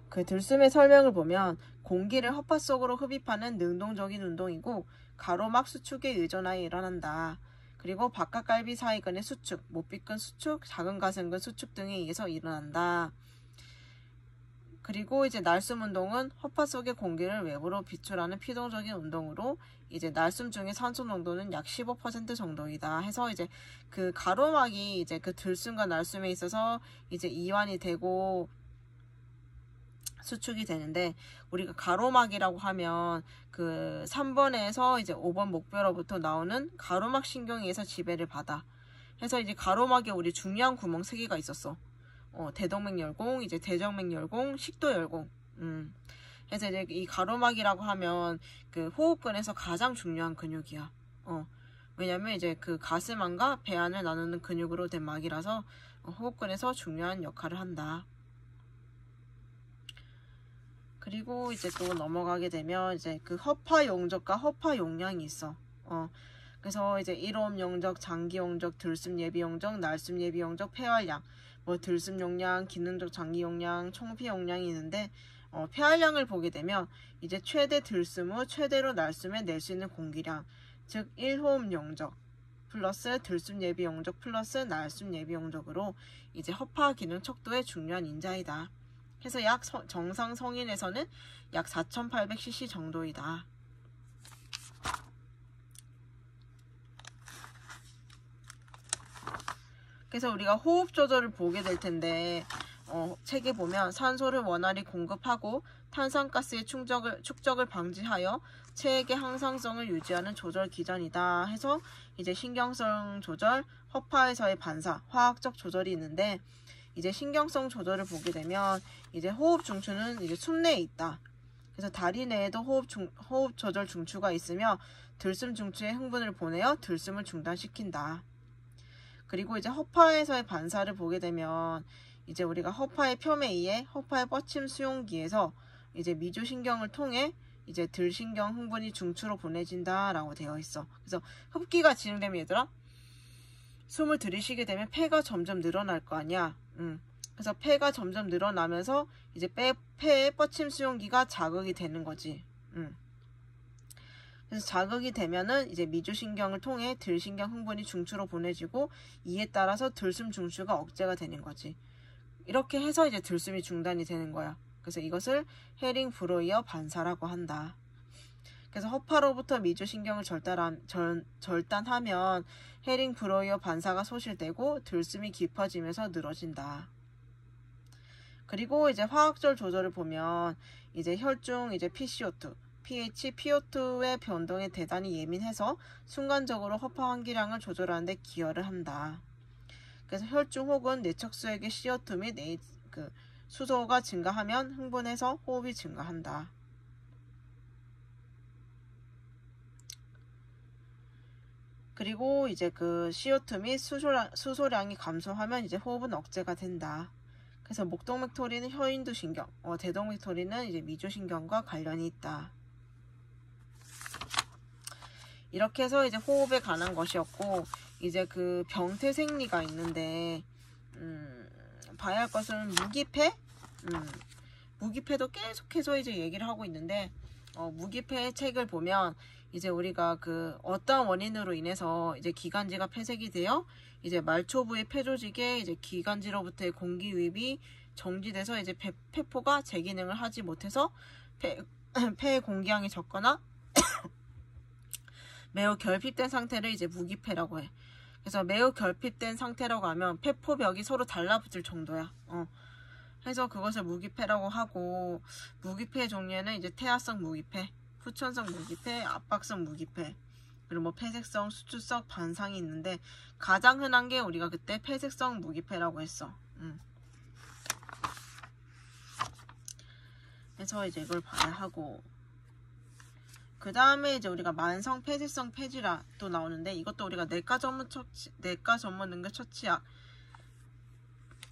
그 들숨의 설명을 보면 공기를 허파 속으로 흡입하는 능동적인 운동이고 가로막 수축에 의존하여 일어난다. 그리고 바깥갈비 사이근의 수축, 목비근 수축, 작은 가슴근 수축 등에 의해서 일어난다. 그리고 이제 날숨 운동은 허파 속의 공기를 외부로 비출하는 피동적인 운동으로 이제 날숨 중에 산소 농도는 약 15% 정도이다 해서 이제 그 가로막이 이제 그 들숨과 날숨에 있어서 이제 이완이 되고 수축이 되는데, 우리가 가로막이라고 하면 그 3번에서 이제 5번 목뼈로부터 나오는 가로막 신경에 의해서 지배를 받아. 해서 이제 가로막에 우리 중요한 구멍 3개가 있었어. 대동맥열공, 이제 대정맥열공, 식도열공. 그래서 이제 이 가로막이라고 하면 그 호흡근에서 가장 중요한 근육이야. 왜냐면 이제 그 가슴 안과 배 안을 나누는 근육으로 된 막이라서 호흡근에서 중요한 역할을 한다. 그리고 이제 또 넘어가게 되면 이제 그 허파 용적과 허파 용량이 있어. 그래서 이제 일호흡 용적, 장기 용적, 들숨 예비 용적, 날숨 예비 용적, 폐활량, 뭐 들숨 용량, 기능적 장기 용량, 총피 용량이 있는데, 폐활량을 보게 되면 이제 최대 들숨 후 최대로 날숨에 낼 수 있는 공기량, 즉 1호흡 용적 플러스 들숨 예비 용적 플러스 날숨 예비 용적으로 이제 허파 기능 척도의 중요한 인자이다. 그래서 약 정상 성인에서는 약 4,800cc 정도이다. 그래서 우리가 호흡 조절을 보게 될 텐데, 책에 보면 산소를 원활히 공급하고 탄산가스의 축적을 방지하여 체액의 항상성을 유지하는 조절 기전이다 해서 이제 신경성 조절, 허파에서의 반사, 화학적 조절이 있는데, 이제 신경성 조절을 보게 되면 이제 호흡 중추는 이제 숨 내에 있다. 그래서 다리 내에도 호흡 조절 중추가 있으며 들숨 중추에 흥분을 보내어 들숨을 중단시킨다. 그리고 이제 허파에서의 반사를 보게 되면 이제 우리가 허파의 뼘에 의해 허파의 뻗침 수용기에서 이제 미주신경을 통해 이제 들신경 흥분이 중추로 보내진다라고 되어 있어. 그래서 흡기가 진행되면 얘들아, 숨을 들이쉬게 되면 폐가 점점 늘어날 거 아니야. 그래서 폐가 점점 늘어나면서 이제 폐의 뻗침 수용기가 자극이 되는 거지. 그래서 자극이 되면은 이제 미주신경을 통해 들신경 흥분이 중추로 보내지고 이에 따라서 들숨 중추가 억제가 되는 거지. 이렇게 해서 이제 들숨이 중단이 되는 거야. 그래서 이것을 헤링 브로이어 반사라고 한다. 그래서 허파로부터 미주신경을 절단하면 헤링 브로이어 반사가 소실되고 들숨이 깊어지면서 늘어진다. 그리고 이제 화학적 조절을 보면 이제 혈중 이제 PCO2, pH, PO2의 변동에 대단히 예민해서 순간적으로 허파 환기량을 조절하는 데 기여를 한다. 그래서 혈중 혹은 뇌척수액의 CO2 및 수소가 증가하면 흥분해서 호흡이 증가한다. 그리고 이제 그 CO2 및 수소량이 감소하면 이제 호흡은 억제가 된다. 그래서 목동맥토리는 혀인두신경, 대동맥토리는 이제 미주신경과 관련이 있다. 이렇게 해서 이제 호흡에 관한 것이었고, 이제 그 병태생리가 있는데, 봐야 할 것은 무기폐? 무기폐도 계속해서 이제 얘기를 하고 있는데, 무기폐의 책을 보면, 이제 우리가 그 어떠한 원인으로 인해서 이제 기관지가 폐색이 되어, 이제 말초부의 폐조직에 이제 기관지로부터의 공기 유입이 정지돼서 이제 폐포가 제 기능을 하지 못해서 폐의 공기량이 적거나, 매우 결핍된 상태를 이제 무기폐라고 해. 그래서 매우 결핍된 상태라고 하면 폐포벽이 서로 달라붙을 정도야. 그래서 그것을 무기폐라고 하고, 무기폐의 종류에는 이제 태아성 무기폐, 후천성 무기폐, 압박성 무기폐, 그리고 뭐 폐색성, 수축성, 반상이 있는데 가장 흔한 게 우리가 그때 폐색성 무기폐라고 했어. 그래서 이제 이걸 봐야 하고, 그 다음에 이제 우리가 만성 폐쇄성 폐질환 또 나오는데, 이것도 우리가 내과 전문 응급 처치약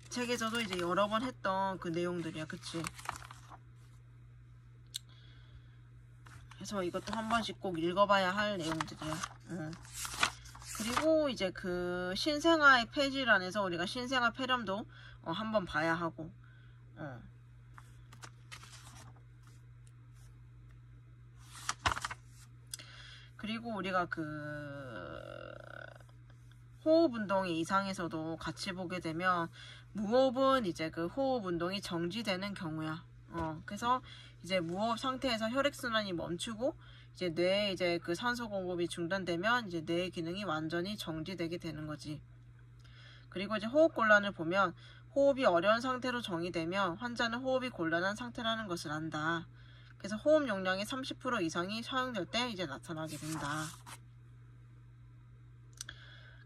책에서도 이제 여러 번 했던 그 내용들이야. 그치? 그래서 이것도 한 번씩 꼭 읽어봐야 할 내용들이야. 그리고 이제 그 신생아의 폐질환에서 우리가 신생아 폐렴도 한번 봐야 하고, 우리가 그 호흡 운동의 이상에서도 같이 보게 되면 무호흡은 이제 그 호흡 운동이 정지되는 경우야. 그래서 이제 무호흡 상태에서 혈액순환이 멈추고 이제 뇌에 이제 그 산소 공급이 중단되면 이제 뇌의 기능이 완전히 정지되게 되는 거지. 그리고 이제 호흡 곤란을 보면 호흡이 어려운 상태로 정의되면 환자는 호흡이 곤란한 상태라는 것을 안다. 그래서 호흡 용량의 30% 이상이 사용될 때 이제 나타나게 된다.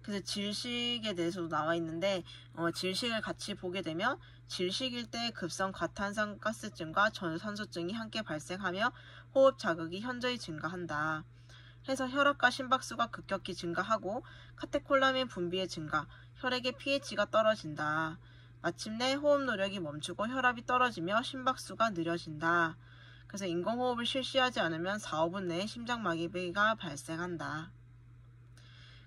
그래서 질식에 대해서도 나와 있는데 질식을 같이 보게 되면 질식일 때 급성 과탄산가스증과 저산소증이 함께 발생하며 호흡 자극이 현저히 증가한다. 해서 혈압과 심박수가 급격히 증가하고 카테콜라민 분비의 증가, 혈액의 pH가 떨어진다. 마침내 호흡 노력이 멈추고 혈압이 떨어지며 심박수가 느려진다. 그래서 인공호흡을 실시하지 않으면 4, 5분 내에 심장마비가 발생한다.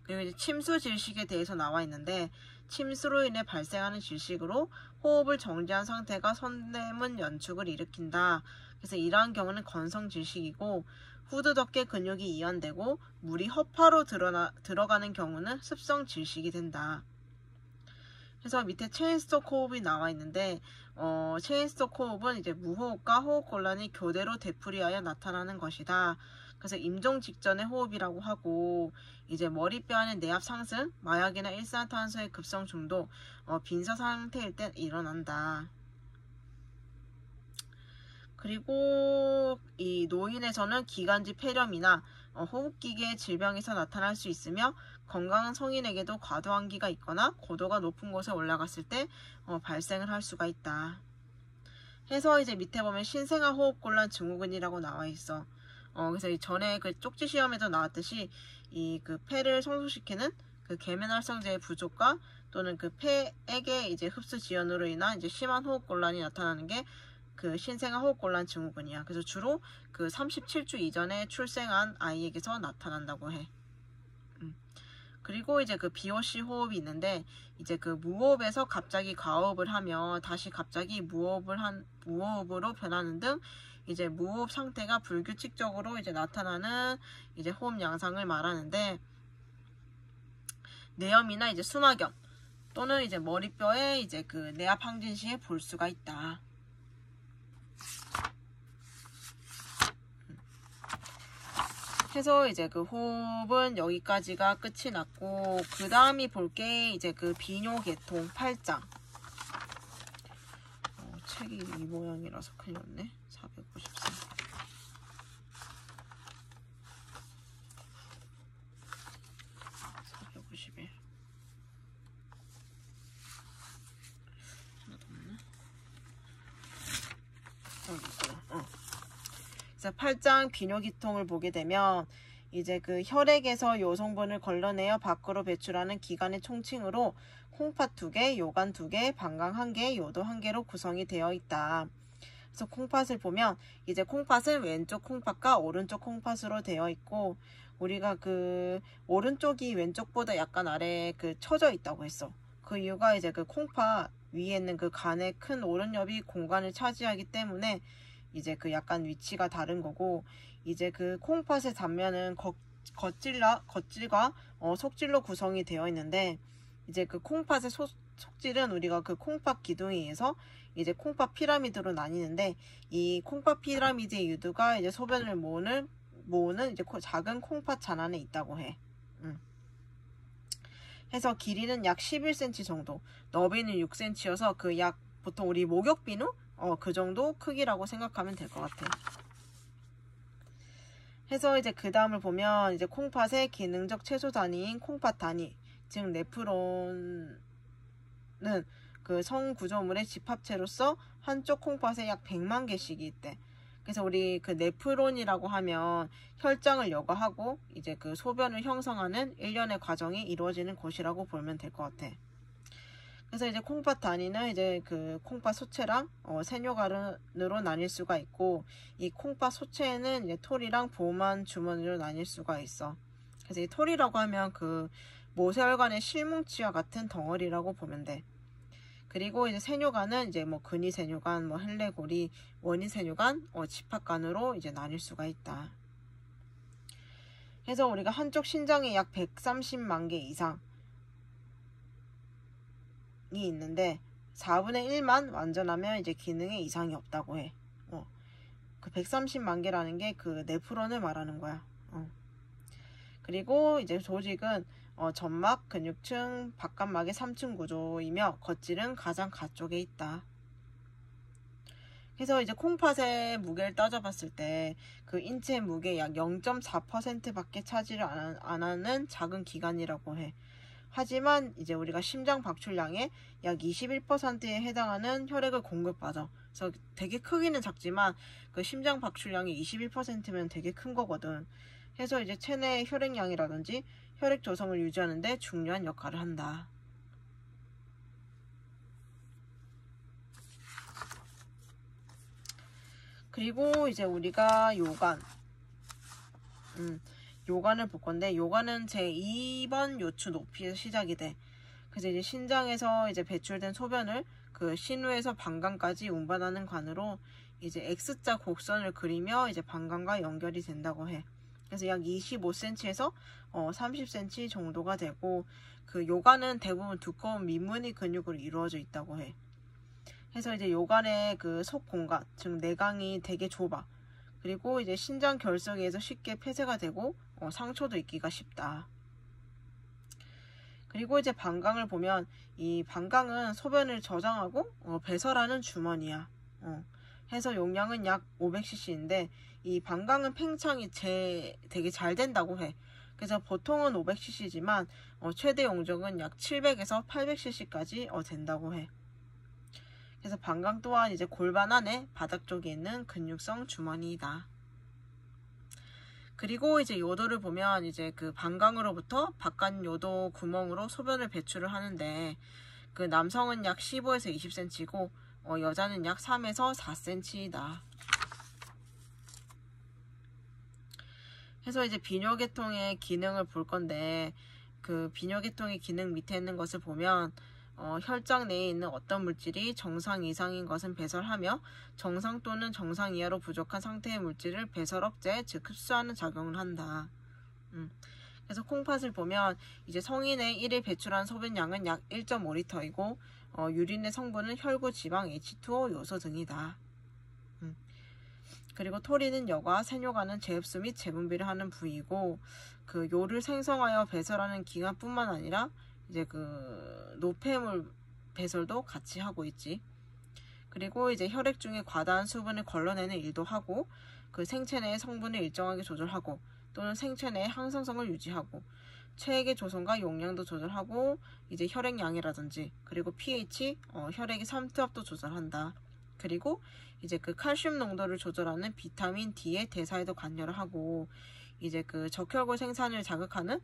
그리고 이제 침수 질식에 대해서 나와 있는데 침수로 인해 발생하는 질식으로 호흡을 정지한 상태가 손대문 연축을 일으킨다. 그래서 이러한 경우는 건성 질식이고 후두덕계 근육이 이완되고 물이 허파로 들어가는 경우는 습성 질식이 된다. 그래서 밑에 체인스톡 호흡이 나와 있는데 체인스톡 호흡은 이제 무호흡과 호흡 곤란이 교대로 되풀이하여 나타나는 것이다. 그래서 임종 직전의 호흡이라고 하고 이제 머리뼈 안의 내압 상승, 마약이나 일산화탄소의 급성 중독, 빈사 상태일 때 일어난다. 그리고 이 노인에서는 기관지 폐렴이나 호흡기계 질병에서 나타날 수 있으며 건강한 성인에게도 과도환기가 있거나 고도가 높은 곳에 올라갔을 때 발생을 할 수가 있다. 해서 이제 밑에 보면 신생아 호흡곤란 증후군이라고 나와 있어. 그래서 전에 그 쪽지 시험에도 나왔듯이 이 그 폐를 성숙시키는 그 계면활성제의 부족과 또는 그 폐액의 이제 흡수 지연으로 인한 이제 심한 호흡곤란이 나타나는 게 그 신생아 호흡곤란 증후군이야. 그래서 주로 그 37주 이전에 출생한 아이에게서 나타난다고 해. 그리고 이제 그 BOC 호흡이 있는데 이제 그 무호흡에서 갑자기 과호흡을 하며 다시 갑자기 무호흡으로 변하는 등 이제 무호흡 상태가 불규칙적으로 이제 나타나는 이제 호흡 양상을 말하는데 뇌염이나 이제 수막염 또는 이제 머리뼈에 이제 그 내압 항진 시에 볼 수가 있다. 해서 이제 그 호흡은 여기까지가 끝이 났고 그 다음이 볼 게 이제 그 비뇨계통 8장. 책이 이 모양이라서 큰일 났네. 454. 451. 하나 더 없네. 여기 있구나. 그래서 8장 비뇨기통을 보게 되면 이제 그 혈액에서 요성분을 걸러내어 밖으로 배출하는 기관의 총칭으로 콩팥 2개, 요관 2개, 방광 1개, 요도 1개로 구성이 되어 있다. 그래서 콩팥을 보면 이제 콩팥은 왼쪽 콩팥과 오른쪽 콩팥으로 되어 있고 우리가 그 오른쪽이 왼쪽보다 약간 아래에 그 처져 있다고 했어. 그 이유가 이제 그 콩팥 위에 있는 그 간의 큰 오른엽이 공간을 차지하기 때문에 이제 그 약간 위치가 다른 거고 이제 그 콩팥의 단면은 겉질과 속질로 구성이 되어 있는데 이제 그 콩팥의 속질은 우리가 그 콩팥 기둥에 의해서 이제 콩팥 피라미드로 나뉘는데 이 콩팥 피라미드의 유두가 이제 소변을 모으는 이제 작은 콩팥 잔안에 있다고 해. 해서 길이는 약 11cm 정도, 너비는 6cm여서 그 약 보통 우리 목욕비누 그 정도 크기라고 생각하면 될 것 같아. 해서 이제 그 다음을 보면 이제 콩팥의 기능적 최소 단위인 콩팥 단위, 즉 네프론은 그 성구조물의 집합체로서 한쪽 콩팥에 약 100만 개씩이 있대. 그래서 우리 그 네프론이라고 하면 혈장을 여과하고 이제 그 소변을 형성하는 일련의 과정이 이루어지는 곳이라고 보면 될 것 같아. 그래서 이제 콩팥 단위는 이제 그 콩팥 소체랑 세뇨관으로 나뉠 수가 있고 이 콩팥 소체에는 이제 톨이랑 보호만 주머니로 나뉠 수가 있어. 그래서 이 톨이라고 하면 그 모세혈관의 실뭉치와 같은 덩어리라고 보면 돼. 그리고 이제 세뇨관은 이제 뭐 근위세뇨관, 뭐 헬레고리, 원위세뇨관, 집합관으로 이제 나뉠 수가 있다. 해서 우리가 한쪽 신장에 약 130만 개 이상이 있는데 4분의 1만 완전하면 이제 기능에 이상이 없다고 해. 그 130만 개라는 게 그 네프론을 말하는 거야. 그리고 이제 조직은 점막, 근육층, 바깥막의 3층 구조이며 겉질은 가장 가쪽에 있다. 그래서 이제 콩팥의 무게를 따져봤을 때 그 인체 무게 약 0.4%밖에 차지를 안 하는 작은 기관이라고 해. 하지만 이제 우리가 심장 박출량의 약 21%에 해당하는 혈액을 공급받아. 그래서 되게 크기는 작지만 그 심장 박출량이 21%면 되게 큰 거거든. 해서 이제 체내 혈액량이라든지 혈액 조성을 유지하는 데 중요한 역할을 한다. 그리고 이제 우리가 요관을 볼 건데, 요관은 제2번 요추 높이에서 시작이 돼. 그래서 이제 신장에서 이제 배출된 소변을 그 신우에서 방광까지 운반하는 관으로 이제 X자 곡선을 그리며 이제 방광과 연결이 된다고 해. 그래서 약 25cm에서 30cm 정도가 되고, 그 요관은 대부분 두꺼운 민무늬 근육으로 이루어져 있다고 해. 그래서 이제 요관의 그 속 공간, 즉 내강이 되게 좁아. 그리고 이제 신장 결석에 의해서 쉽게 폐쇄가 되고 상처도 있기가 쉽다. 그리고 이제 방광을 보면 이 방광은 소변을 저장하고 배설하는 주머니야. 해서 용량은 약 500cc인데 이 방광은 팽창이 되게 잘 된다고 해. 그래서 보통은 500cc지만 최대 용적은 약 700에서 800cc까지 된다고 해. 그래서 방광 또한 이제 골반 안에 바닥 쪽에 있는 근육성 주머니이다. 그리고 이제 요도를 보면 이제 그 방광으로부터 바깥 요도 구멍으로 소변을 배출을 하는데 그 남성은 약 15에서 20cm고 여자는 약 3에서 4cm이다. 그래서 이제 비뇨계통의 기능을 볼 건데 그 비뇨계통의 기능 밑에 있는 것을 보면 혈장 내에 있는 어떤 물질이 정상 이상인 것은 배설하며 정상 또는 정상 이하로 부족한 상태의 물질을 배설 억제, 즉 흡수하는 작용을 한다. 그래서 콩팥을 보면 이제 성인의 1일 배출한 소변량은 약 1.5리터이고 유린의 성분은 혈구, 지방, H2O, 요소 등이다. 그리고 토리는 여과, 세뇨관은 제흡수 및 재분비를 하는 부위이고 그 요를 생성하여 배설하는 기관뿐만 아니라 이제 그 노폐물 배설도 같이 하고 있지. 그리고 이제 혈액 중에 과다한 수분을 걸러내는 일도 하고 그 생체 내의 성분을 일정하게 조절하고 또는 생체 내의 항상성을 유지하고 체액의 조성과 용량도 조절하고 이제 혈액량이라든지 그리고 pH, 혈액의 삼투압도 조절한다. 그리고 이제 그 칼슘 농도를 조절하는 비타민 D의 대사에도 관여를 하고 이제 그 적혈구 생산을 자극하는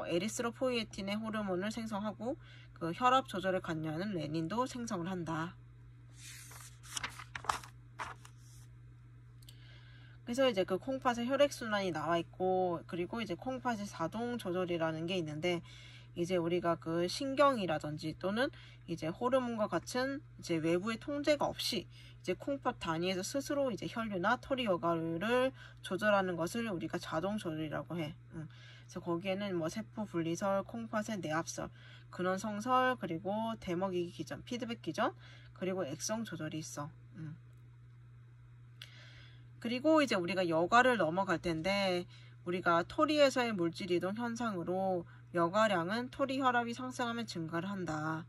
에리스로포이에틴의 호르몬을 생성하고 그 혈압 조절에 관여하는 레닌도 생성을 한다. 그래서 이제 그 콩팥의 혈액순환이 나와 있고 그리고 이제 콩팥의 자동 조절이라는 게 있는데 이제 우리가 그 신경이라든지 또는 이제 호르몬과 같은 이제 외부의 통제가 없이 이제 콩팥 단위에서 스스로 이제 혈류나 토리 여과를 조절하는 것을 우리가 자동 조절이라고 해. 그래서 거기에는 뭐 세포 분리설, 콩팥의 내압설, 근원성설, 그리고 대먹이기 기전, 피드백 기전, 그리고 액성 조절이 있어. 그리고 이제 우리가 여과를 넘어갈 텐데 우리가 토리에서의 물질 이동 현상으로 여과량은 토리 혈압이 상승하면 증가를 한다.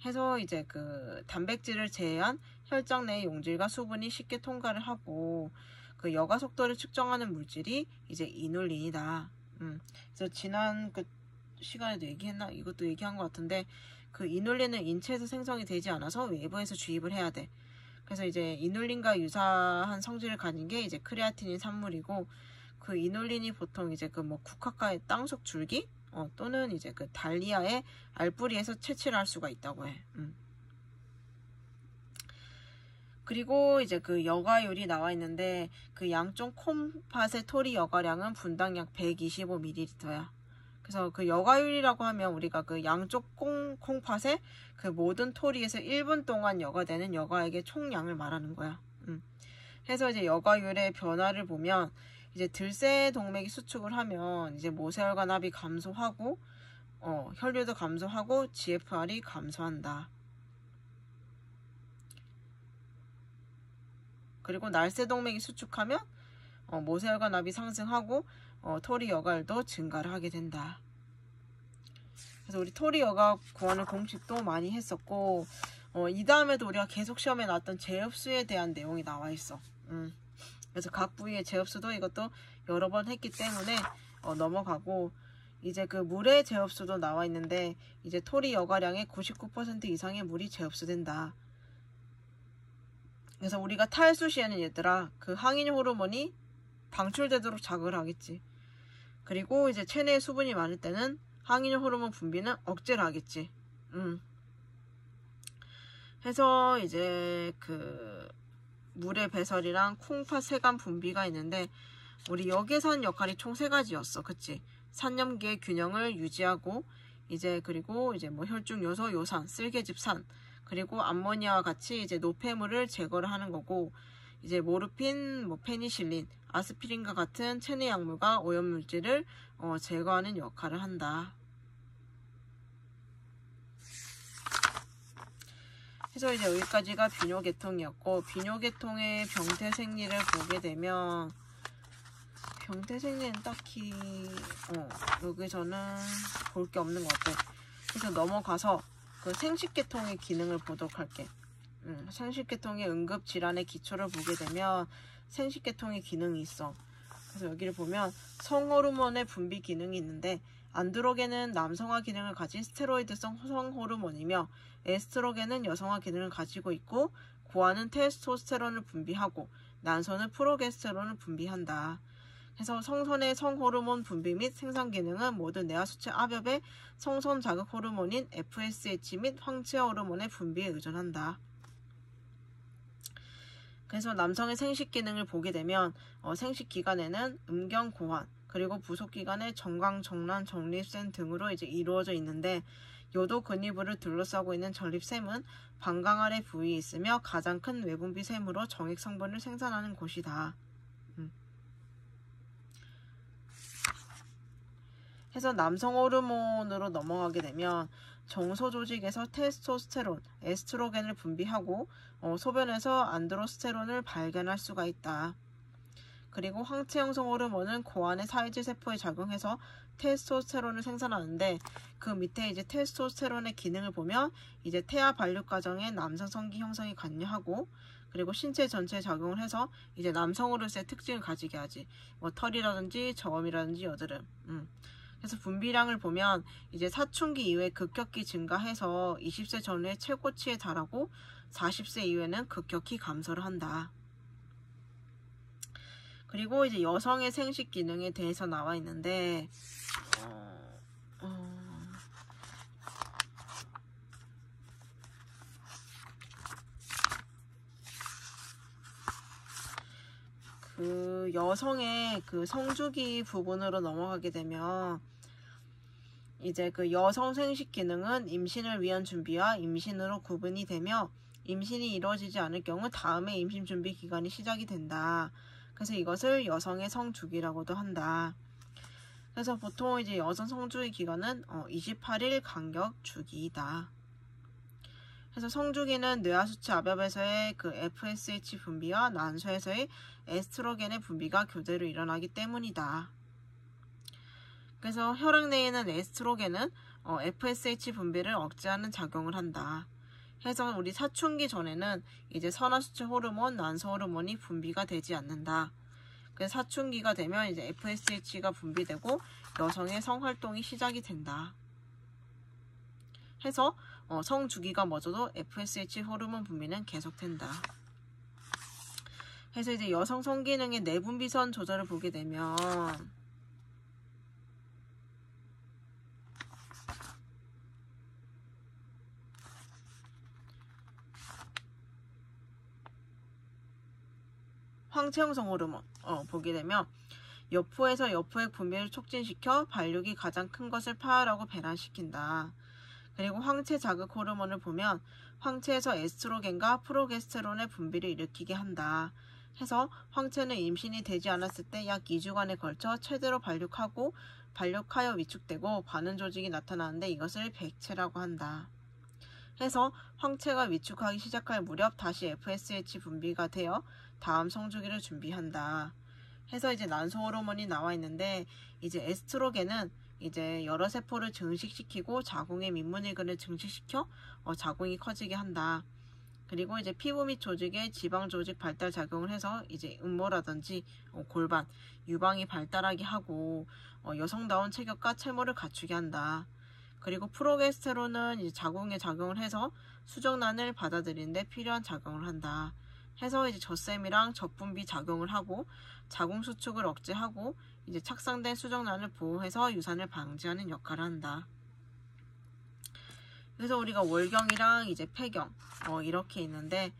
해서 이제 그 단백질을 제외한 혈장 내의 용질과 수분이 쉽게 통과를 하고 그 여과 속도를 측정하는 물질이 이제 이눌린이다. 그래서 지난 그 시간에도 얘기했나? 이것도 얘기한 것 같은데 그 이눌린은 인체에서 생성이 되지 않아서 외부에서 주입을 해야 돼. 그래서 이제 이눌린과 유사한 성질을 가진 게 이제 크레아틴인 산물이고 그 이눌린이 보통 이제 그 뭐 국화과의 땅속 줄기 또는 이제 그 달리아의 알뿌리에서 채취를 할 수가 있다고 해. 그리고 이제 그 여과율이 나와 있는데 그 양쪽 콩팥의 토리 여과량은 분당 약 125ml야. 그래서 그 여과율이라고 하면 우리가 그 양쪽 콩팥의 그 모든 토리에서 1분 동안 여과되는 여과액의 총량을 말하는 거야. 그래서 이제 여과율의 변화를 보면 이제 들새 동맥이 수축을 하면 이제 모세혈관압이 감소하고 혈류도 감소하고 GFR이 감소한다. 그리고 날새 동맥이 수축하면 모세혈관압이 상승하고 토리 여갈도 증가를 하게 된다. 그래서 우리 토리 여갈 구하는 공식도 많이 했었고 이 다음에도 우리가 계속 시험에 나왔던 제흡수에 대한 내용이 나와 있어. 그래서 각 부위의 제흡수도 이것도 여러 번 했기 때문에 넘어가고, 이제 그 물의 제흡수도 나와 있는데 이제 토리 여과량의 99% 이상의 물이 제흡수된다. 그래서 우리가 탈수 시에는 얘들아 그 항인 호르몬이 방출되도록 자극을 하겠지. 그리고 이제 체내에 수분이 많을 때는 항인 호르몬 분비는 억제를 하겠지. 해서 이제 그 물의 배설이랑 콩팥 세감 분비가 있는데, 우리 역에산 역할이 총 3가지였어. 그치? 산염기의 균형을 유지하고, 이제 그리고 이제 뭐 혈중 요소, 요산, 쓸개즙산, 그리고 암모니아와 같이 이제 노폐물을 제거를 하는 거고, 이제 모르핀, 뭐 페니실린, 아스피린과 같은 체내 약물과 오염물질을 제거하는 역할을 한다. 그래서 이제 여기까지가 비뇨계통이었고, 비뇨계통의 병태 생리를 보게 되면 병태 생리는 딱히 여기서는 볼 게 없는 것 같아. 그래서 넘어가서 그 생식계통의 기능을 보도록 할게. 생식계통의 응급질환의 기초를 보게 되면 생식계통의 기능이 있어. 그래서 여기를 보면 성호르몬의 분비 기능이 있는데, 안드로겐은 남성화 기능을 가진 스테로이드성 성호르몬이며 에스트로겐은 여성화 기능을 가지고 있고, 고아는 테스토스테론을 분비하고 난소는 프로게스테론을 분비한다. 그래서 성선의 성호르몬 분비 및 생산 기능은 모든 뇌하수체 압엽의 성선 자극 호르몬인 FSH 및 황체화 호르몬의 분비에 의존한다. 그래서 남성의 생식 기능을 보게 되면 생식 기관에는 음경, 고환, 그리고 부속 기관의 정강, 정란, 정립샘 등으로 이제 이루어져 있는데, 요도 근위부를 둘러싸고 있는 전립샘은 방광 아래 부위에 있으며 가장 큰 외분비 샘으로 정액 성분을 생산하는 곳이다. 해서 남성 호르몬으로 넘어가게 되면 정소 조직에서 테스토스테론, 에스트로겐을 분비하고 소변에서 안드로스테론을 발견할 수가 있다. 그리고 황체 형성 호르몬은 고안의 사이즈 세포에 작용해서 테스토스테론을 생산하는데, 그 밑에 이제 테스토스테론의 기능을 보면 이제 태아 발육 과정에 남성 성기 형성에 관여하고, 그리고 신체 전체에 작용을 해서 이제 남성으로서의 특징을 가지게 하지. 뭐 털이라든지 저음이라든지 여드름. 그래서 분비량을 보면 이제 사춘기 이후에 급격히 증가해서 20세 전후에 최고치에 달하고 40세 이후에는 급격히 감소를 한다. 그리고 이제 여성의 생식 기능에 대해서 나와 있는데, 그 여성의 그 성주기 부분으로 넘어가게 되면 이제 그 여성 생식 기능은 임신을 위한 준비와 임신으로 구분이 되며, 임신이 이루어지지 않을 경우 다음에 임신 준비 기간이 시작이 된다. 그래서 이것을 여성의 성주기라고도 한다. 그래서 보통 이제 여성 성주기 기간은 28일 간격 주기이다. 그래서 성주기는 뇌하수체 압엽에서의 그 FSH 분비와 난소에서의 에스트로겐의 분비가 교대로 일어나기 때문이다. 그래서 혈액 내에 있는 에스트로겐은 FSH 분비를 억제하는 작용을 한다. 해서 우리 사춘기 전에는 이제 선하수체 호르몬, 난소 호르몬이 분비가 되지 않는다. 그래서 사춘기가 되면 이제 FSH가 분비되고 여성의 성활동이 시작이 된다. 해서 성주기가 멎어도 FSH 호르몬 분비는 계속된다. 해서 이제 여성 성기능의 내분비선 조절을 보게 되면 황체 형성 호르몬 보게 되면 여포에서 여포액 분비를 촉진시켜 발육이 가장 큰 것을 파열하고 배란시킨다. 그리고 황체 자극 호르몬을 보면 황체에서 에스트로겐과 프로게스테론의 분비를 일으키게 한다. 해서 황체는 임신이 되지 않았을 때 약 2주간에 걸쳐 최대로 발육하여 위축되고 반응 조직이 나타나는데 이것을 백체라고 한다. 해서 황체가 위축하기 시작할 무렵 다시 FSH 분비가 되어 다음 성주기를 준비한다. 해서 이제 난소 호르몬이 나와 있는데 이제 에스트로겐은 이제 여러 세포를 증식시키고 자궁의 민문일근을 증식시켜 자궁이 커지게 한다. 그리고 이제 피부 및 조직에 지방 조직 발달 작용을 해서 이제 음모라든지 골반, 유방이 발달하게 하고 여성다운 체격과 체모를 갖추게 한다. 그리고 프로게스테론은 이제 자궁에 작용을 해서 수정란을 받아들이는데 필요한 작용을 한다. 해서 이제 젖샘이랑 젖분비 작용을 하고 자궁 수축을 억제하고 이제 착상된 수정란을 보호해서 유산을 방지하는 역할을 한다. 그래서 우리가 월경이랑 이제 폐경 이렇게 있는데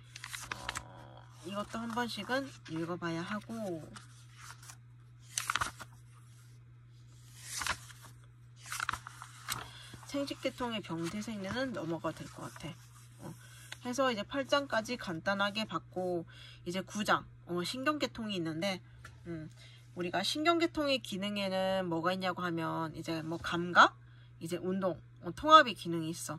이것도 한 번씩은 읽어봐야 하고 생식계통의 병태생리는 넘어가 될 것 같아. 해서 이제 8장까지 간단하게 봤고 이제 9장 신경계통이 있는데 우리가 신경계통의 기능에는 뭐가 있냐고 하면 이제 뭐 감각, 이제 운동, 통합의 기능이 있어.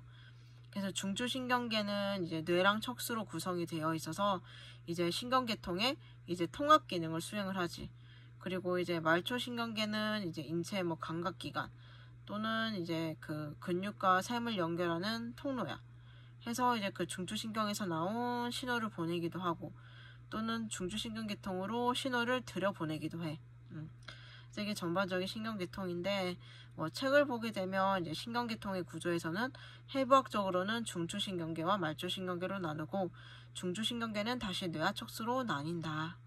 그래서 중추신경계는 이제 뇌랑 척수로 구성이 되어 있어서 이제 신경계통에 이제 통합 기능을 수행을 하지. 그리고 이제 말초신경계는 이제 인체 뭐 감각기관 또는 이제 그 근육과 샘을 연결하는 통로야. 해서 이제 그 중추신경에서 나온 신호를 보내기도 하고 또는 중추신경계통으로 신호를 들여보내기도 해. 이게 전반적인 신경계통인데 책을 보게 되면 이제 신경계통의 구조에서는 해부학적으로는 중추신경계와 말초신경계로 나누고 중추신경계는 다시 뇌와 척수로 나뉜다.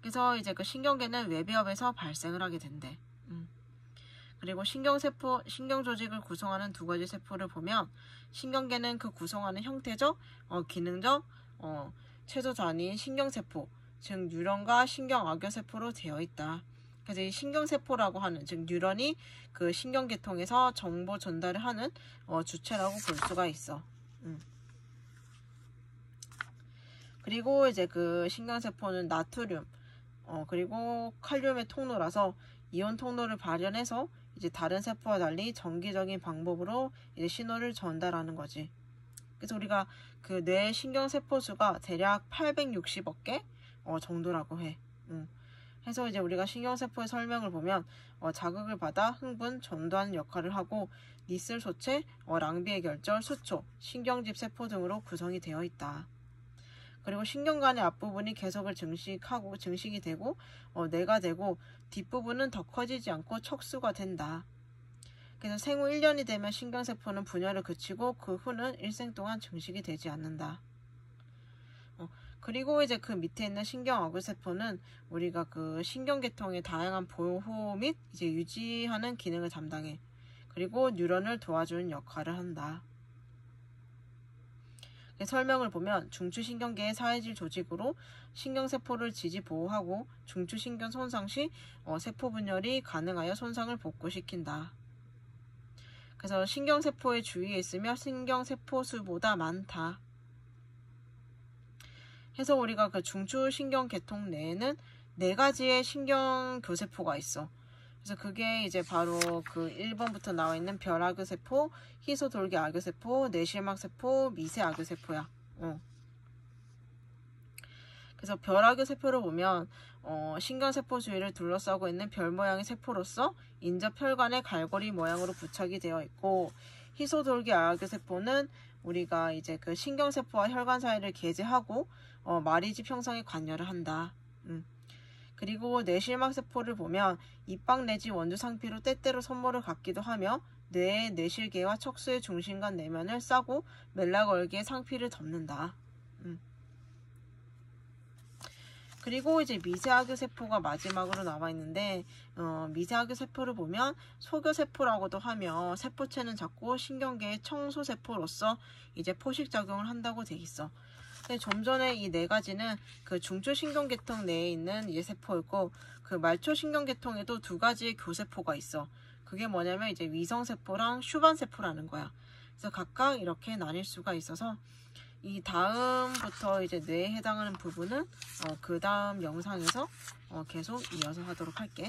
그래서 이제 그 신경계는 외배업에서 발생을 하게 된대. 그리고 신경세포, 신경조직을 구성하는 두 가지 세포를 보면 신경계는 그 구성하는 형태적, 기능적, 최소 단위인 신경세포, 즉 뉴런과 신경악여세포로 되어 있다. 그래서 이 신경세포라고 하는, 즉 뉴런이 그 신경계통에서 정보 전달을 하는 주체라고 볼 수가 있어. 그리고 이제 그 신경세포는 나트륨, 그리고 칼륨의 통로라서 이온 통로를 발현해서 이제 다른 세포와 달리 정기적인 방법으로 이제 신호를 전달하는 거지. 그래서 우리가 그 뇌 신경세포 수가 대략 860억 개 정도라고 해. 해서 이제 우리가 신경세포의 설명을 보면 자극을 받아 흥분, 전도하는 역할을 하고 니슬 소체, 랑비의 결절, 수초, 신경집 세포 등으로 구성이 되어 있다. 그리고 신경관의 앞부분이 개석을 증식이 되고 뇌가 되고 뒷부분은 더 커지지 않고 척수가 된다. 그래서 생후 1년이 되면 신경세포는 분열을 그치고 그 후는 일생 동안 증식이 되지 않는다. 그리고 이제 그 밑에 있는 신경악의세포는 우리가 그 신경계통의 다양한 보호 및 이제 유지하는 기능을 담당해. 그리고 뉴런을 도와주는 역할을 한다. 설명을 보면 중추신경계의 사회질 조직으로 신경세포를 지지 보호하고 중추신경 손상 시 세포 분열이 가능하여 손상을 복구시킨다. 그래서 신경세포의 주위에 있으며 신경세포 수보다 많다. 해서 우리가 그 중추신경계통 내에는 4가지의 신경교세포가 있어. 그래서 그게 이제 바로 그 1번부터 나와 있는 별악의세포, 희소돌기악의세포, 뇌실막세포, 미세악의세포야. 그래서 별악의세포를 보면 신경세포 주위를 둘러싸고 있는 별 모양의 세포로서 인접 혈관의 갈고리 모양으로 부착이 되어 있고, 희소돌기악의세포는 우리가 이제 그 신경세포와 혈관 사이를 게재하고 마리집 형성에 관여를 한다. 그리고 뇌실막세포를 보면 입방 내지 원두상피로 때때로 선모를 갖기도 하며 뇌의 뇌실계와 척수의 중심간 내면을 싸고 멜라걸기의 상피를 덮는다. 그리고 이제 미세악의세포가 마지막으로 나와 있는데 미세악의세포를 보면 소교세포라고도 하며 세포체는 작고 신경계의 청소세포로서 이제 포식작용을 한다고 돼 있어. 좀 전에 이 4가지는 그 중추신경계통 내에 있는 이제 세포였고, 그 말초신경계통에도 2가지의 교세포가 있어. 그게 뭐냐면 이제 위성세포랑 슈반세포라는 거야. 그래서 각각 이렇게 나뉠 수가 있어서 이 다음부터 이제 뇌에 해당하는 부분은 그 다음 영상에서 계속 이어서 하도록 할게.